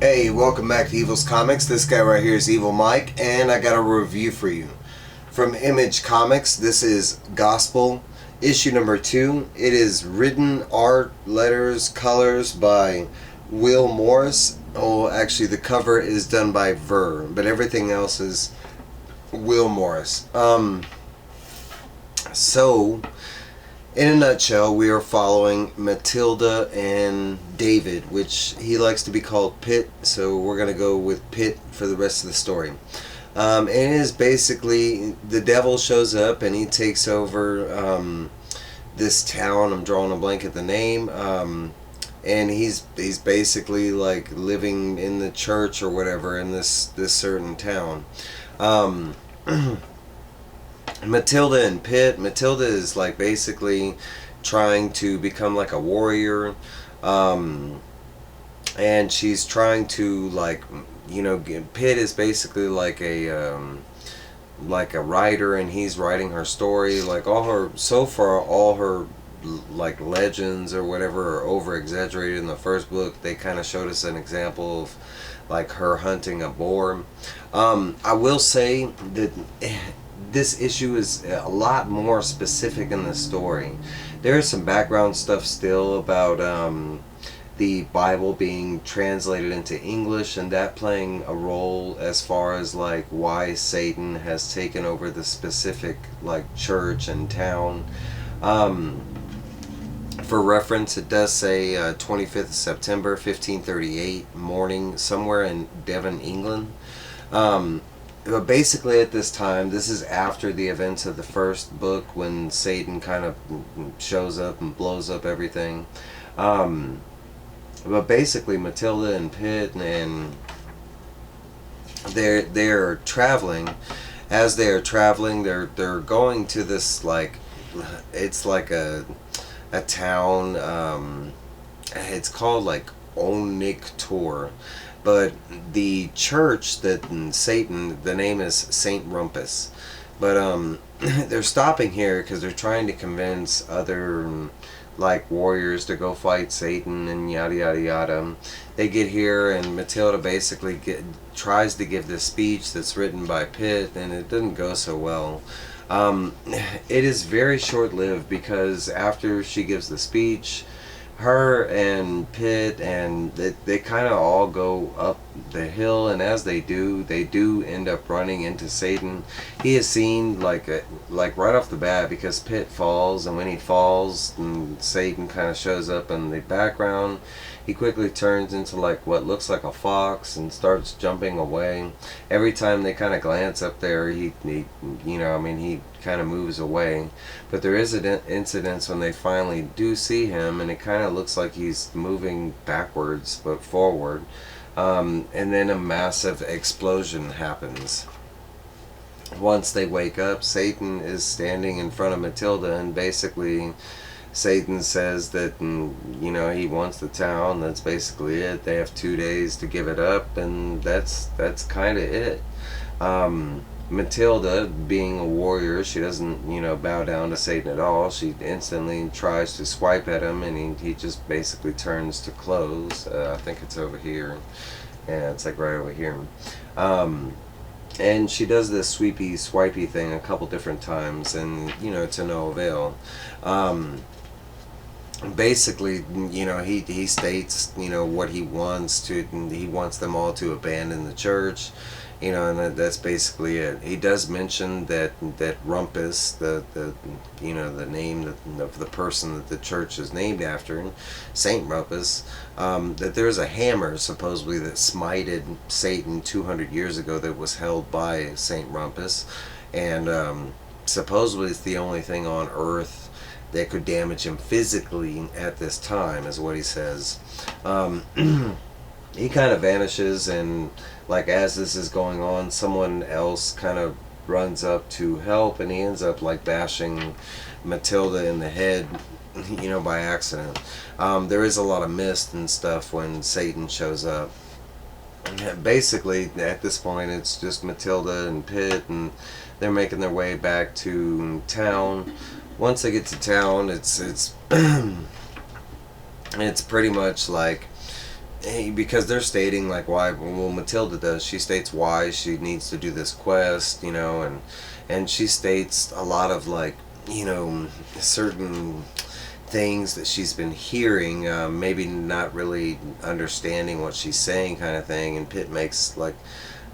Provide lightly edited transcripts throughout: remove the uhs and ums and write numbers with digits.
Hey, welcome back to Evil's Comics. This guy right here is Evil Mike, and I got a review for you. From Image Comics, this is Gospel, issue number 2. It is written, art, letters, colors by Will Morris. Oh, actually, the cover is done by Ver, but everything else is Will Morris. So, in a nutshell, we are following Matilda and David, which he likes to be called Pitt, so we're going to go with Pitt for the rest of the story. And it is basically the devil shows up and he takes over this town. I'm drawing a blank at the name. And he's basically like living in the church or whatever in this certain town. Um, Matilda and Pitt. Matilda is like basically trying to become like a warrior, um, and she's trying to Pitt is basically like a writer, and he's writing her story. Like all her like legends or whatever are over exaggerated in the first book. They kind of showed us an example of like her hunting a boar. I will say that this issue is a lot more specific in the story. There is some background stuff still about the Bible being translated into English and that playing a role as far as like why Satan has taken over the specific like church and town. Um, for reference, it does say 25th September 1538 morning somewhere in Devon, England. Um, but basically, at this time, this is after the events of the first book when Satan kind of shows up and blows up everything. Um, but basically, Matilda and Pitt and they're traveling. As they are traveling, they're going to this like it's like a town. It's called like Onik Tor. But the church that Satan, the name is Saint Rumpus. But they're stopping here because they're trying to convince other like warriors to go fight Satan and yada yada yada. They get here and Matilda basically tries to give this speech that's written by Pitt, and it doesn't go so well. It is very short lived because after she gives the speech, her and Pitt and they kind of all go up the hill, and as they do end up running into Satan. He is seen like right off the bat because Pitt falls, and when he falls, and Satan kind of shows up in the background. He quickly turns into like what looks like a fox and starts jumping away. Every time they kind of glance up there, he he kind of moves away. But there is an incident when they finally do see him, and it kind of looks like he's moving backwards but forward. And then a massive explosion happens. Once they wake up, Satan is standing in front of Matilda, and basically Satan says that he wants the town. That's basically it. They have 2 days to give it up, and that's kind of it. Matilda, being a warrior, she doesn't bow down to Satan at all. She instantly tries to swipe at him, and he just basically turns to close. I think it's over here. Yeah, it's like right over here. And she does this sweepy swipey thing a couple different times, and to no avail. Basically, he states what he wants to. He wants them all to abandon the church, and that's basically it. He does mention that Rumpus, the name of the person that the church is named after, Saint Rumpus, that there's a hammer supposedly that smited Satan 200 years ago that was held by Saint Rumpus, and supposedly it's the only thing on Earth that could damage him physically at this time, is what he says. He kind of vanishes, and like as this is going on, someone else kind of runs up to help, and he ends up like bashing Matilda in the head, by accident. There is a lot of mist and stuff when Satan shows up. Basically, at this point, it's just Matilda and Pitt, and they're making their way back to town. Once they get to town, it's it's pretty much like because they're stating like why, well, Matilda does, she states why she needs to do this quest, and she states a lot of like, certain things that she's been hearing, maybe not really understanding what she's saying, kind of thing. And Pitt makes like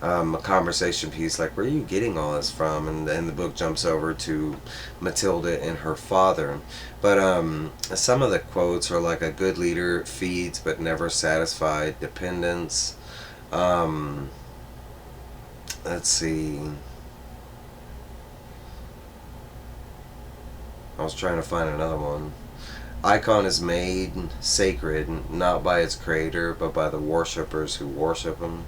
a conversation piece like, where are you getting all this from? And then the book jumps over to Matilda and her father. But some of the quotes are like, a good leader feeds but never satisfied. Dependence. Um, let's see. I was trying to find another one. Icon is made sacred not by its creator but by the worshippers who worship him.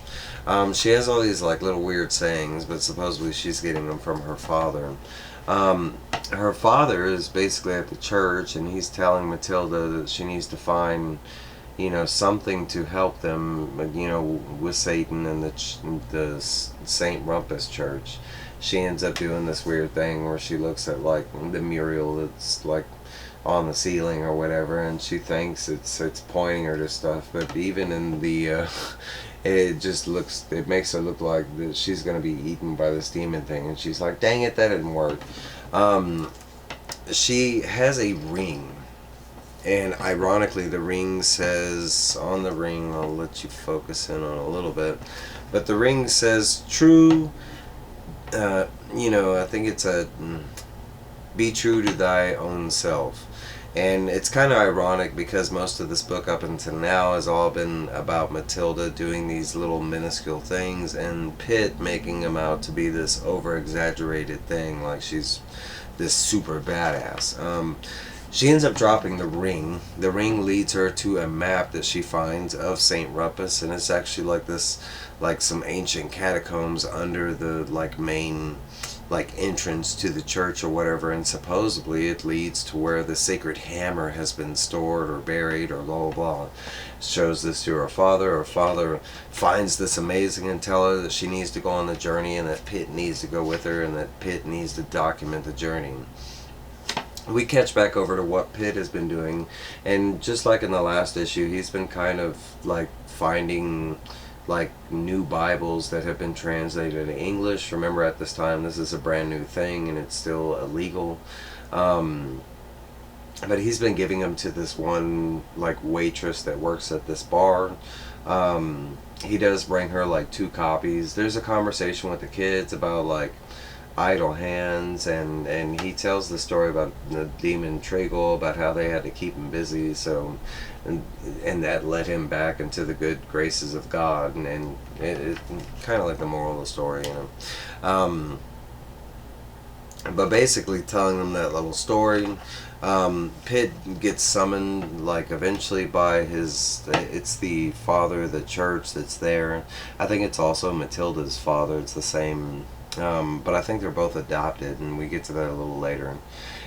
She has all these like little weird sayings, but supposedly she's getting them from her father. Her father is basically at the church, and he's telling Matilda that she needs to find, something to help them, with Satan and the Saint Rumpus Church. She ends up doing this weird thing where she looks at like the mural that's like on the ceiling or whatever, and she thinks it's pointing her to stuff. But even in the it makes her look like that she's gonna be eaten by this demon thing, and she's like, dang it, that didn't work. She has a ring, and ironically the ring says on the ring, I'll let you focus in on a little bit, but the ring says true, I think it's a be true to thy own self. And it's kind of ironic because most of this book up until now has all been about Matilda doing these little minuscule things, and Pitt making them out to be this over exaggerated thing, like she's this super badass. She ends up dropping the ring. The ring leads her to a map that she finds of St. Rumpus, and it's actually like this, like some ancient catacombs under the like main like entrance to the church or whatever, and supposedly it leads to where the sacred hammer has been stored or buried or blah blah blah. Shows this to her father. Her father finds this amazing and tell her that she needs to go on the journey, and that Pitt needs to go with her, and that Pitt needs to document the journey. We catch back over to what Pitt has been doing, and just like in the last issue, he's been kind of like finding like new Bibles that have been translated in English. Remember, at this time this is a brand new thing and it's still illegal, but he's been giving them to this one like waitress that works at this bar. He does bring her like 2 copies. There's a conversation with the kids about like idle hands, and he tells the story about the demon Tragle, about how they had to keep him busy, so and that led him back into the good graces of God, and it kind of like the moral of the story, but basically telling them that little story. Pitt gets summoned like eventually by it's the father of the church that's there. I think it's also Matilda's father. It's the same, but I think they're both adopted, and we get to that a little later.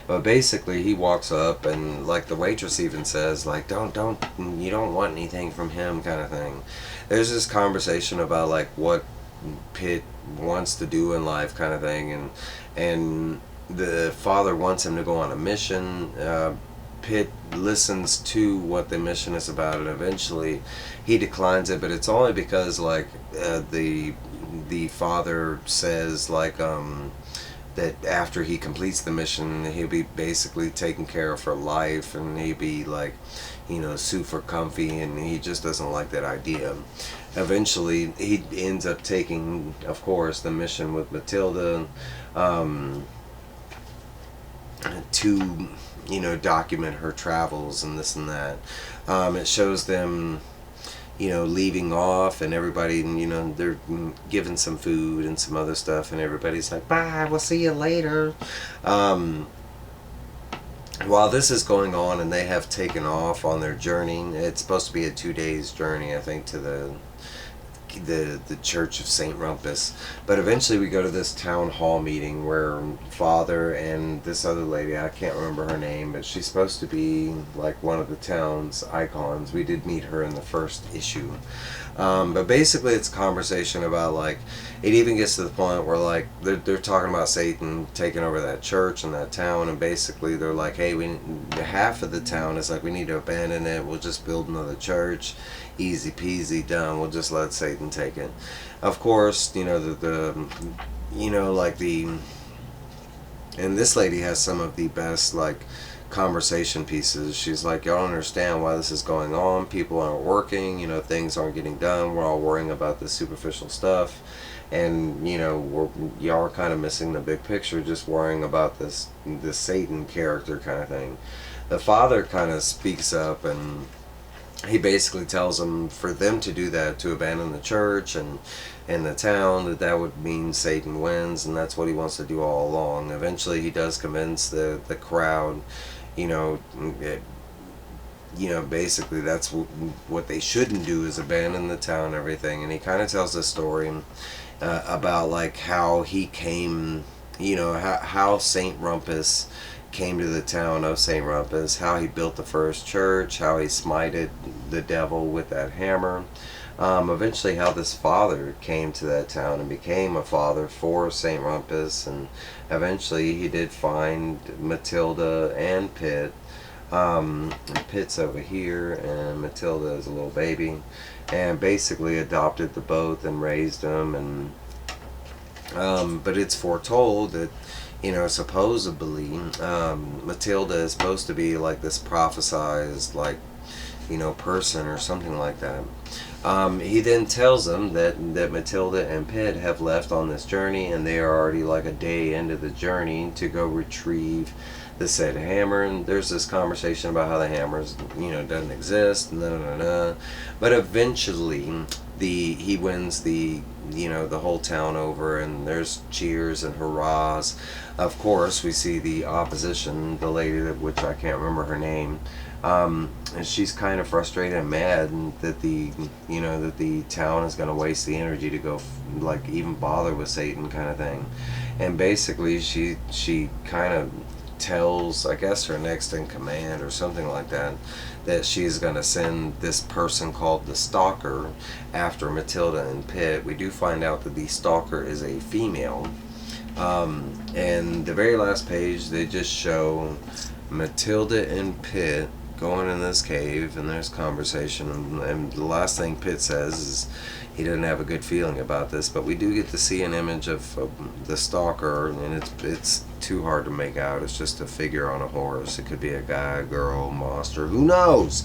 But basically he walks up, and like the waitress even says like, don't you don't want anything from him, kind of thing. There's this conversation about like what Pitt wants to do in life, kind of thing, and the father wants him to go on a mission. Pitt listens to what the mission is about, and eventually he declines it, but it's only because like the father says like that after he completes the mission he'll be basically taken care of for life, and he'll be like super comfy, and he just doesn't like that idea. Eventually he ends up taking, of course, the mission with Matilda, to document her travels and this and that. It shows them leaving off, and everybody, they're given some food and some other stuff, and everybody's like, bye, we'll see you later. While this is going on and they have taken off on their journey, it's supposed to be a 2 days journey, I think, to the the Church of Saint Rumpus. But eventually we go to this town hall meeting where Father and this other lady, I can't remember her name, but she's supposed to be like one of the town's icons. We did meet her in the first issue. But basically it's a conversation about, like, it even gets to the point where, like, they're talking about Satan taking over that church and that town, and basically they're like, hey, half of the town is like, we need to abandon it, we'll just build another church, easy peasy, done, we'll just let Satan take it. Of course, you know, and this lady has some of the best, like, conversation pieces. She's like, y'all don't understand why this is going on. People aren't working, you know, things aren't getting done. We're all worrying about the superficial stuff. And, you know, y'all are kind of missing the big picture, just worrying about this Satan character kind of thing. The Father kind of speaks up, and he basically tells them for them to do that, to abandon the church and the town, that would mean Satan wins, and that's what he wants to do all along. Eventually he does convince the crowd, you know, basically that's what they shouldn't do, is abandon the town and everything. And he kind of tells this story about, like, how he came, you know, how Saint Rumpus came to the town of St. Rumpus, how he built the first church, how he smited the devil with that hammer. Eventually how this father came to that town and became a father for St. Rumpus, and eventually he did find Matilda and Pitt. Pitt's over here and Matilda is a little baby, and basically adopted the both and raised them. And but it's foretold that, you know, supposedly Matilda is supposed to be like this prophesized, like, you know, person or something like that. He then tells them that Matilda and Pitt have left on this journey, and they are already like a day into the journey to go retrieve the said hammer. And there's this conversation about how the hammer, you know, doesn't exist, but eventually he wins the, you know, the whole town over, and there's cheers and hurrahs. Of course we see the opposition, the lady which I can't remember her name, and she's kind of frustrated and mad that the town is going to waste the energy to go like even bother with Satan kind of thing. And basically she kind of tells, I guess, her next in command or something like that, that she's going to send this person called the Stalker after Matilda and Pitt. We do find out that the Stalker is a female. And the very last page, they just show Matilda and Pitt going in this cave, and there's conversation, and the last thing Pitt says is he doesn't have a good feeling about this, but we do get to see an image of the Stalker, and it's too hard to make out. It's just a figure on a horse. It could be a guy, girl, monster, who knows.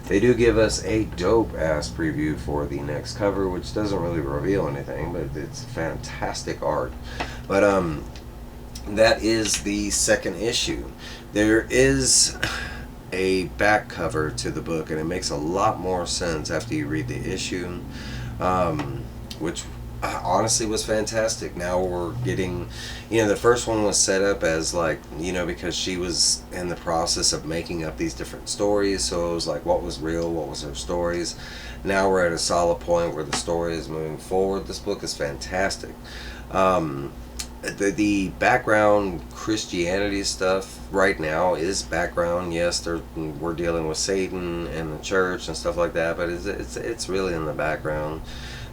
They do give us a dope ass preview for the next cover, which doesn't really reveal anything, but it's fantastic art. But that is the second issue. There is a back cover to the book, and it makes a lot more sense after you read the issue, which honestly was fantastic. Now we're getting, you know, the first one was set up as like, you know, because she was in the process of making up these different stories, so it was like what was real, what was her stories. Now we're at a solid point where the story is moving forward. This book is fantastic. The background Christianity stuff right now is background. Yes, we're dealing with Satan and the church and stuff like that, but it's really in the background.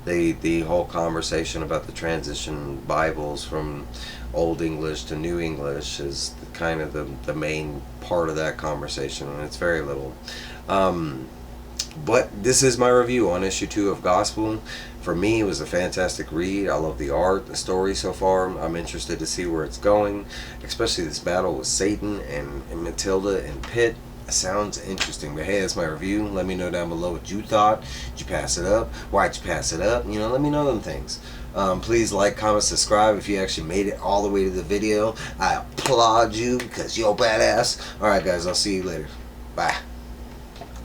The whole conversation about the transition Bibles from Old English to New English is kind of the main part of that conversation, and it's very little. But this is my review on issue 2 of Gospel. For me, it was a fantastic read. I love the art, the story so far. I'm interested to see where it's going, especially this battle with Satan and Matilda and Pitt. It sounds interesting. But hey, that's my review. Let me know down below what you thought. Did you pass it up? Why'd you pass it up? You know, let me know them things. Please like, comment, subscribe if you actually made it all the way to the video. I applaud you because you're badass. Alright guys, I'll see you later. Bye.